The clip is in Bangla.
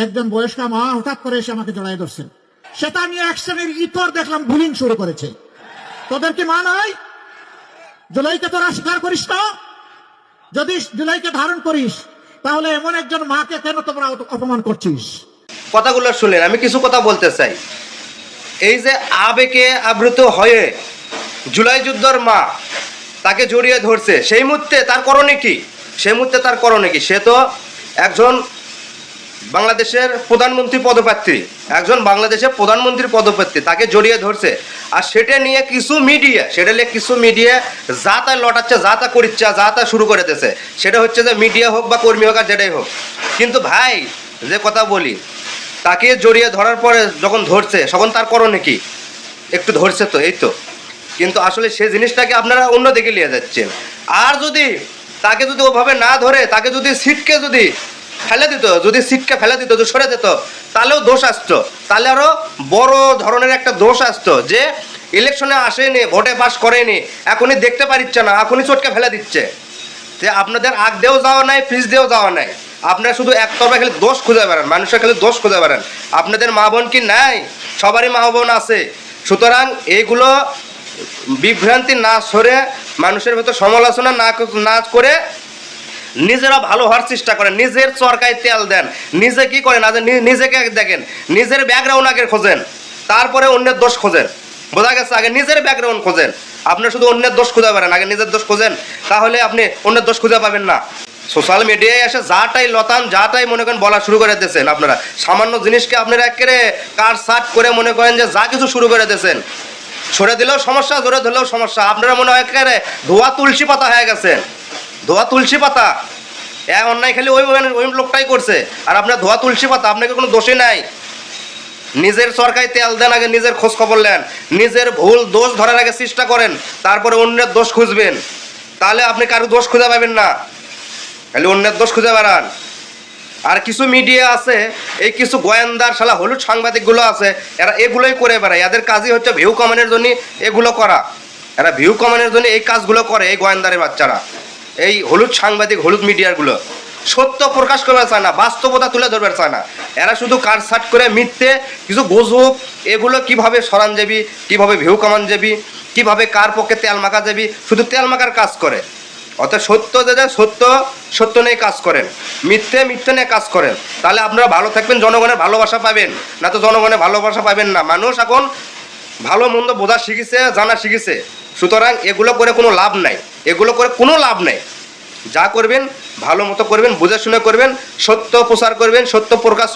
একজন বয়স্কা মা হঠাৎ করে এসে আমাকে জড়াই ধরছেন। সেটা নিয়ে এক শ্রেণীর ইতর দেখলাম বুলিং শুরু করেছে। তোদের কি মা নাই? জুলাইকে তোরা স্বীকার করিস না? যদি জুলাইকে ধারণ করিস তাহলে এমন একজন মাকে কেন তোমরা অপমান করছিস? কথাগুলো শুনলেন, আমি কিছু কথা বলতে চাই। এই যে আবেগে আবৃত হয়ে জুলাই যুদ্ধর মা তাকে জড়িয়ে ধরছে, সেই মুহূর্তে তার করণীয় কি? সেই মুহূর্তে তার করণীয় কি? সে তো একজন বাংলাদেশের প্রধানমন্ত্রী পদপ্রার্থী, একজন বাংলাদেশের প্রধানমন্ত্রীর পদপ্রার্থী, তাকে জড়িয়ে ধরছে। আর সেটা নিয়ে কিছু মিডিয়া যা তা লটাচ্ছে, যা তা করিচ্ছে, যা তা শুরু করে দিয়েছে। সেটা হচ্ছে যে মিডিয়া হোক বা কর্মী হোক আর যেটাই হোক। কিন্তু ভাই যে কথা বলি, তাকে জড়িয়ে ধরার পরে যখন ধরছে তখন তার করণীয় কি? একটু ধরছে তো, এই তো। কিন্তু আসলে সে জিনিসটাকে আপনারা অন্যদিকে নিয়ে যাচ্ছেন। আর যদি তাকে যদি ওভাবে না ধরে তাকে যদি সিটকে যদি ফেলে দিত, যদি সরে দিত, তাহলেও দোষ আসতো। তাহলে আরও বড় ধরনের একটা দোষ আসতো যে ইলেকশনে আসেনি, ভোটে পাস করেনি, এখনই দেখতে পারিচ্ছে না, এখনই চটকে ফেলে দিচ্ছে। যে আপনাদের আগ দিয়েও যাওয়া নাই, পিছ দিয়েও যাওয়া নাই, আপনারা শুধু একতরফা খালি দোষ খুঁজে বেড়ান, মানুষের খালি দোষ খুঁজে বেড়ান। আপনাদের মা বোন কি নাই? সবারই মা বোন আছে। সুতরাং এইগুলো বিভ্রান্তি না সরে মানুষের ভেতর সমালোচনা না করে নিজেরা ভালো হওয়ার চেষ্টা করেন, নিজের চরকায় তেল দেন। নিজে কি করেন আজ নিজেকে দেখেন, নিজের ব্যাকগ্রাউন্ড আগে খোঁজেন, তারপরে অন্যের দোষ খোঁজেন। বোঝা গেছে? আগে নিজের ব্যাকগ্রাউন্ড খোঁজেন। আপনি শুধু অন্যের দোষ খুঁজে পারেন, আগে নিজের দোষ খোঁজেন, তাহলে আপনি অন্যের দোষ খুঁজে পাবেন না। সোশ্যাল মিডিয়ায় এসে যাটাই লতান, যাটাই মনে করেন বলা শুরু করে দিয়েছেন। আপনারা সামান্য জিনিসকে আপনারা একেবারে কাটসাট করে মনে করেন যে যা কিছু শুরু করে দিয়েছেন। সরে দিলেও সমস্যা, জোরে ধরলেও সমস্যা। আপনারা মনে হয় একেবারে ধোয়া তুলসী পাতা হয়ে গেছেন, ধোয়া তুলসী পাতা। অন্যায় খালি ওই লোকটাই করছে, আর আপনার ধোয়া তুলসী পাতা, আপনাকে কোনো দোষই নাই। নিজের সরকারি তেল দেন, আগে নিজের খোঁজ খবর নেন, নিজের ভুল দোষ ধরার আগে চেষ্টা করেন, তারপরে অন্যের দোষ খুঁজবেন। তাহলে আপনি কারো দোষ খুঁজে পাবেন না, খালি অন্যের দোষ খুঁজে বেড়ান। আর কিছু মিডিয়া আছে, এই কিছু গোয়েন্দার শালা হলুদ সাংবাদিকগুলো আছে, এরা এগুলোই করে বেড়ায়। এদের কাজই হচ্ছে ভিউ কমানোর জন্য এগুলো করা। এরা ভিউ কমানোর জন্য এই কাজগুলো করে, এই গোয়েন্দারের বাচ্চারা, এই হলুদ সাংবাদিক, হলুদ মিডিয়ারগুলো। সত্য প্রকাশ করবে চায় না, বাস্তবতা তুলে ধরবে চায় না। এরা শুধু কাটসাট করে মিথ্যে কিছু গুজব, এগুলো কিভাবে সরান যাবি, কিভাবে ভিউ কমান যাবি, কিভাবে কার পক্ষে তেল মাখা যাবি, শুধু তেল মাখার কাজ করে। অর্থাৎ সত্য যে সত্য নিয়ে কাজ করেন, মিথ্যে নিয়ে কাজ করেন, তাহলে আপনারা ভালো থাকবেন, জনগণের ভালোবাসা পাবেন। না তো জনগণের ভালোবাসা পাবেন না। মানুষ এখন ভালো মন্দ বোঝা শিখেছে, জানা শিখেছে। সুতরাং এগুলো করে কোনো লাভ নাই, যা করবেন ভালো মতো করবেন, বুঝে শুনে করবেন, সত্য প্রচার করবেন, সত্য প্রকাশ করবেন।